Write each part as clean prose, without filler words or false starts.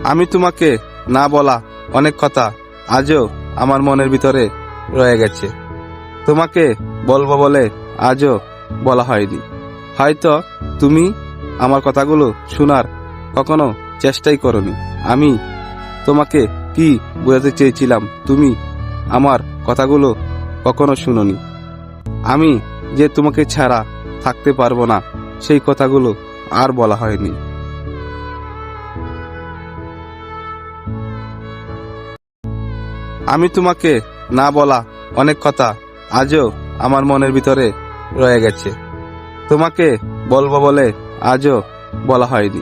আমি তোমাকে না বলা অনেক কথা আজও আমার মনের ভিতরে রয়ে গেছে। তোমাকে বলবো বলে আজও বলা হয়নি। হয়তো তুমি আমার কথাগুলো শোনার কখনো চেষ্টাই করনি। আমি তোমাকে কি বোঝাতে চেয়েছিলাম তুমি আমার কথাগুলো কখনো শুনোনি। আমি যে তোমাকে ছাড়া থাকতে পারবো না সেই কথাগুলো আর বলা হয়নি। আমি তোমাকে না বলা অনেক কথা আজও আমার মনের ভিতরে রয়ে গেছে। তোমাকে বলবো বলে আজও বলা হয়নি।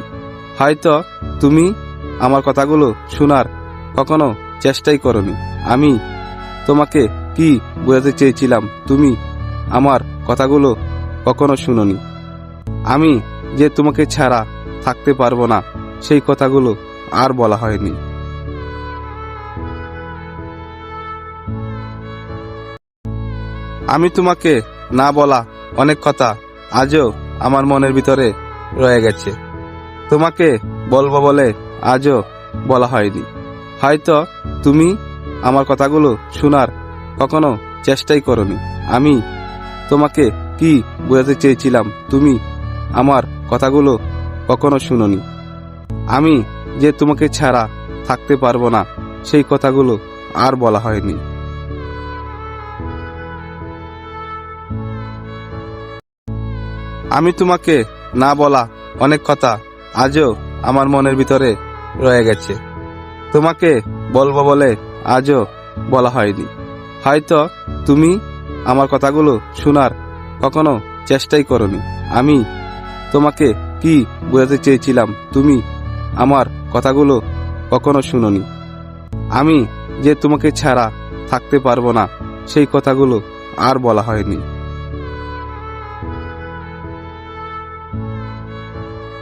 হয়তো তুমি আমার কথাগুলো শোনার কখনো চেষ্টাই করনি। আমি তোমাকে কি বোঝাতে চেয়েছিলাম তুমি আমার কথাগুলো কখনো শুনোনি। আমি যে তোমাকে ছাড়া থাকতে পারবো না সেই কথাগুলো আর বলা হয়নি। আমি তোমাকে না বলা অনেক কথা আজও আমার মনের ভিতরে রয়ে গেছে। তোমাকে বলবো বলে আজও বলা হয়নি। হয়তো তুমি আমার কথাগুলো শোনার কখনো চেষ্টাই করনি। আমি তোমাকে কি বোঝাতে চেয়েছিলাম তুমি আমার কথাগুলো কখনো শুনোনি। আমি যে তোমাকে ছাড়া থাকতে পারবো না সেই কথাগুলো আর বলা হয়নি। আমি তোমাকে না বলা অনেক কথা আজও আমার মনের ভিতরে রয়ে গেছে। তোমাকে বলবো বলে আজও বলা হয়নি। হয়তো তুমি আমার কথাগুলো শোনার কখনো চেষ্টাই করনি। আমি তোমাকে কি বোঝাতে চেয়েছিলাম তুমি আমার কথাগুলো কখনো শুনোনি। আমি যে তোমাকে ছাড়া থাকতে পারবো না সেই কথাগুলো আর বলা হয়নি।